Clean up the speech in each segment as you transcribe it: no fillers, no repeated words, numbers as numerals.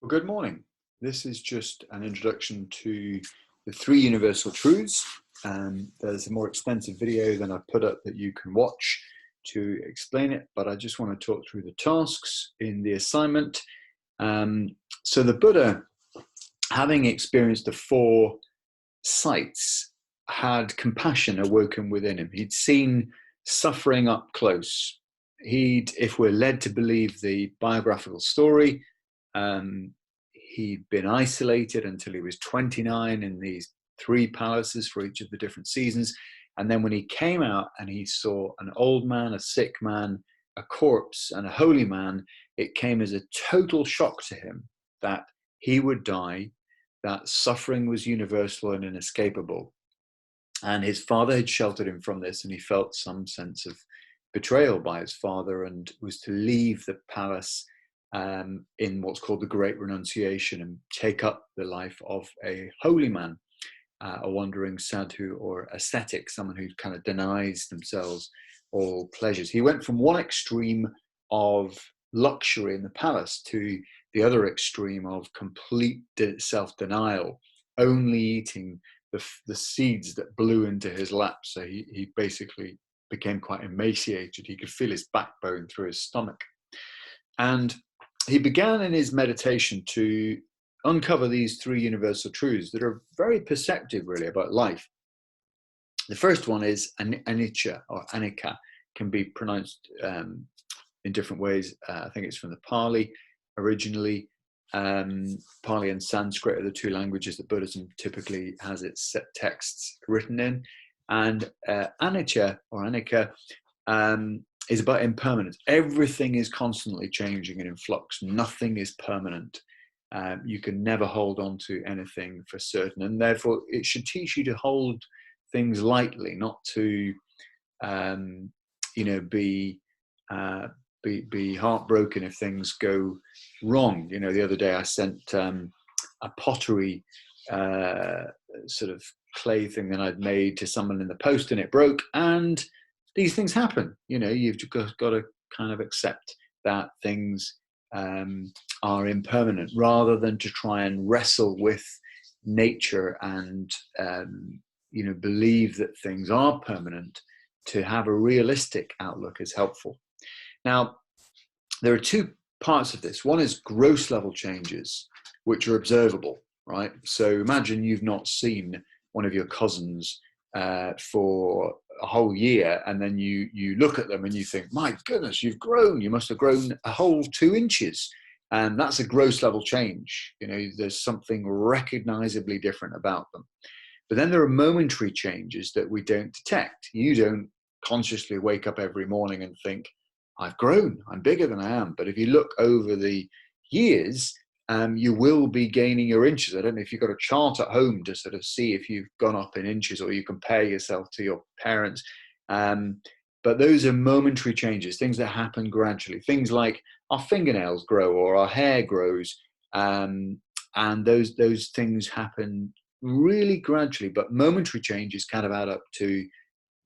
Well, good morning. This is just an introduction to the three universal truths. There's a more extensive video than I put up that you can watch to explain it, but I just want to talk through the tasks in the assignment. So the Buddha, having experienced the four sights, had compassion awoken within him. He'd seen suffering up close. If we're led to believe the biographical story, he'd been isolated until he was 29 in these three palaces for each of the different seasons. And then when he came out and he saw an old man, a sick man, a corpse, and a holy man, it came as a total shock to him that he would die, that suffering was universal and inescapable. And his father had sheltered him from this, and he felt some sense of betrayal by his father and was to leave the palace in what's called the Great Renunciation and take up the life of a holy man, a wandering sadhu or ascetic, someone who kind of denies themselves all pleasures. He went from one extreme of luxury in the palace to the other extreme of complete self-denial, only eating the seeds that blew into his lap. So he basically became quite emaciated. He could feel his backbone through his stomach. And he began in his meditation to uncover these three universal truths that are very perceptive, really, about life. The first one is anicca or anicca, can be pronounced in different ways. I think it's from the Pali originally. Pali and Sanskrit are the two languages that Buddhism typically has its set texts written in. And anicca or anicca is about impermanence. Everything is constantly changing and in flux. Nothing is permanent. You can never hold on to anything for certain, and therefore it should teach you to hold things lightly, not to, be heartbroken if things go wrong. You know, the other day I sent a pottery sort of clay thing that I'd made to someone in the post, and it broke. And these things happen. You know, you've got to kind of accept that things are impermanent, rather than to try and wrestle with nature and believe that things are permanent. To have a realistic outlook is helpful. Now, there are two parts of this. One is gross level changes, which are observable, right? So imagine you've not seen one of your cousins for a whole year, and then you look at them and you think, my goodness, you've grown. You must have grown a whole 2 inches. And that's a gross level change. You know, there's something recognizably different about them. But then there are momentary changes that we don't detect. You don't consciously wake up every morning and think, I've grown, I'm bigger than I am. But if you look over the years, you will be gaining your inches. I don't know if you've got a chart at home to sort of see if you've gone up in inches, or you compare yourself to your parents. But those are momentary changes, things that happen gradually. Things like our fingernails grow or our hair grows. And those things happen really gradually, but momentary changes kind of add up to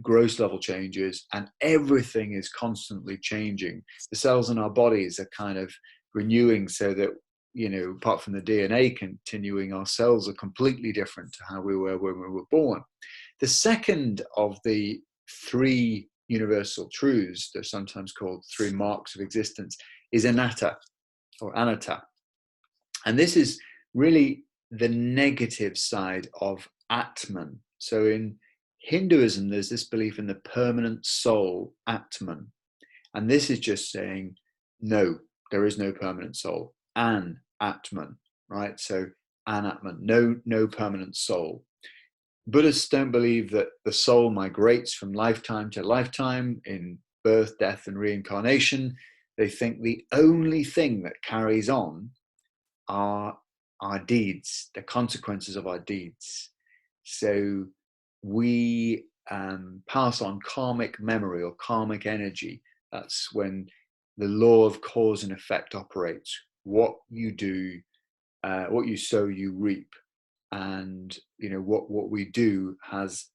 gross level changes, and everything is constantly changing. The cells in our bodies are kind of renewing, so that, you know, apart from the DNA continuing, our cells are completely different to how we were when we were born. The second of the three universal truths, they're sometimes called three marks of existence, is anatta or anatta. And this is really the negative side of Atman. So in Hinduism, there's this belief in the permanent soul, Atman. And this is just saying, no, there is no permanent soul. An Atman, right? So an Atman, no permanent soul. Buddhists don't believe that the soul migrates from lifetime to lifetime in birth, death, and reincarnation. They think the only thing that carries on are our deeds, the consequences of our deeds. So we pass on karmic memory or karmic energy. That's when the law of cause and effect operates. What you do, what you sow, you reap. And you know what we do has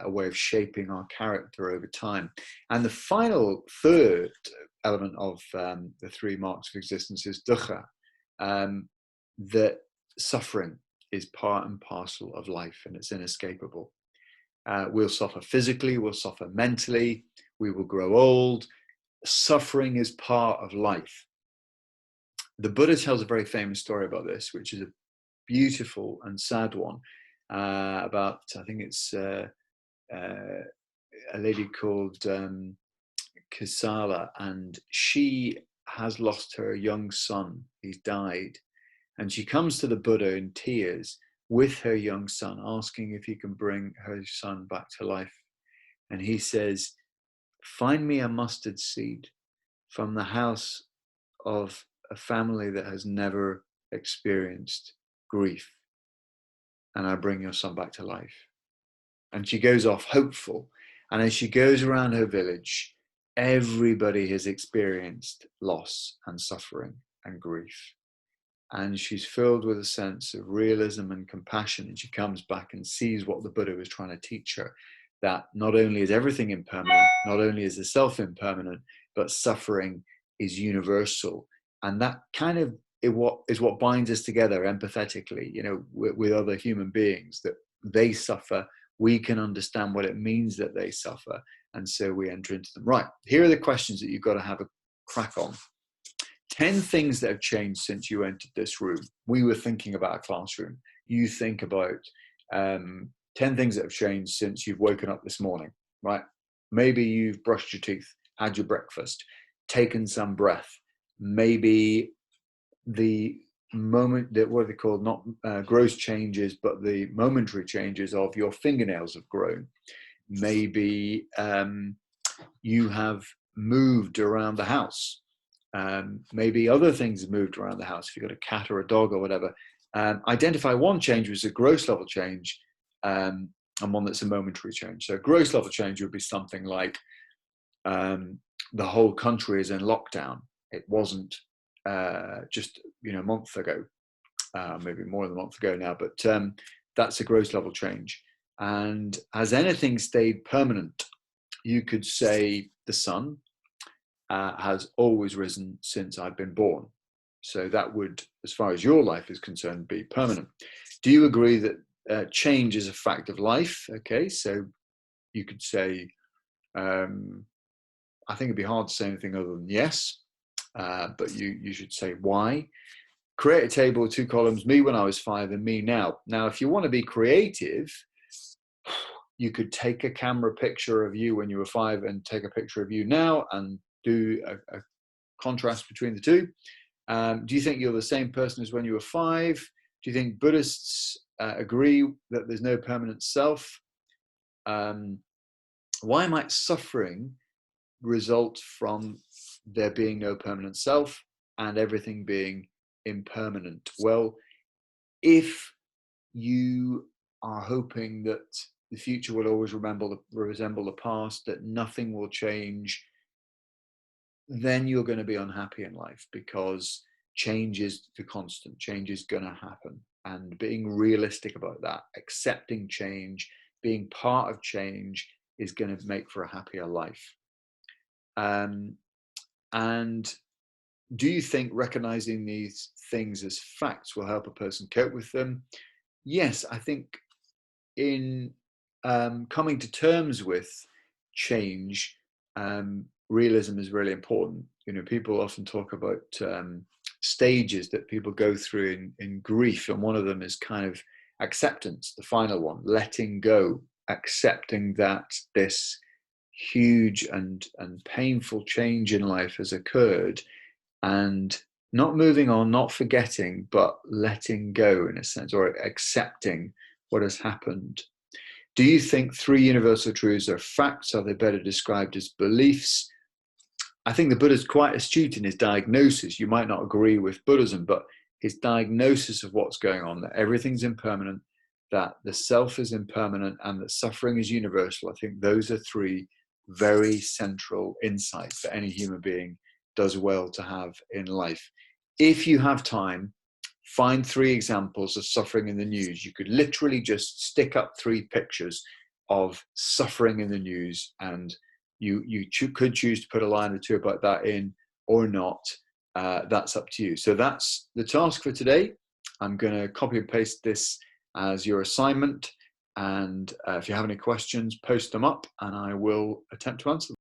a way of shaping our character over time. And the final third element of the three marks of existence is dukkha. that suffering is part and parcel of life, and it's inescapable. We'll suffer physically, we'll suffer mentally, we will grow old. Suffering is part of life. The Buddha tells a very famous story about this, which is a beautiful and sad one, about, I think it's a lady called Kisala, and she has lost her young son. He's died. And she comes to the Buddha in tears with her young son, asking if he can bring her son back to life. And he says, find me a mustard seed from the house of a family that has never experienced grief, and I bring your son back to life. And she goes off hopeful. And as she goes around her village, everybody has experienced loss and suffering and grief. And she's filled with a sense of realism and compassion. And she comes back and sees what the Buddha was trying to teach her, that not only is everything impermanent, not only is the self impermanent, but suffering is universal. And that kind of is what binds us together empathetically, with other human beings, that they suffer. We can understand what it means that they suffer. And so we enter into them. Right. Here are the questions that you've got to have a crack on. 10 things that have changed since you entered this room. We were thinking about a classroom. You think about 10 things that have changed since you've woken up this morning, right? Maybe you've brushed your teeth, had your breakfast, taken some breath. Maybe the moment that, what are they called, not gross changes, but the momentary changes of your fingernails have grown. Maybe you have moved around the house. Maybe other things have moved around the house, if you've got a cat or a dog or whatever. Identify one change which is a gross level change, and one that's a momentary change. So gross level change would be something like the whole country is in lockdown. It wasn't just a month ago, maybe more than a month ago now, but that's a gross level change. And has anything stayed permanent? You could say the sun has always risen since I've been born. So that would, as far as your life is concerned, be permanent. Do you agree that change is a fact of life? Okay, so you could say, I think it'd be hard to say anything other than yes, but you should say why. Create a table with 2 columns, me when I was 5 and me now. Now, if you want to be creative, you could take a camera picture of you when you were 5 and take a picture of you now and do a contrast between the two. Do you think you're the same person as when you were 5? Do you think Buddhists agree that there's no permanent self? Why might suffering result from there being no permanent self and everything being impermanent? Well, if you are hoping that the future will always resemble the past, that nothing will change, then you're going to be unhappy in life, because change is the constant. Change is going to happen. And being realistic about that, accepting change, being part of change, is going to make for a happier life. And do you think recognizing these things as facts will help a person cope with them? Yes, I think in coming to terms with change, realism is really important. People often talk about stages that people go through in grief, and one of them is kind of acceptance, the final one, letting go, accepting that this huge and painful change in life has occurred, and not moving on, not forgetting, but letting go in a sense, or accepting what has happened. Do you think 3 universal truths are facts? Are they better described as beliefs? I think the Buddha's quite astute in his diagnosis. You might not agree with Buddhism, but his diagnosis of what's going on, that everything's impermanent, that the self is impermanent, and that suffering is universal. I think those are 3 very central insights that any human being does well to have in life. If you have time, find 3 examples of suffering in the news. You could literally just stick up 3 pictures of suffering in the news, and you could choose to put a line or 2 about that in or not. That's up to you. So that's the task for today. I'm going to copy and paste this as your assignment. And if you have any questions, post them up and I will attempt to answer them.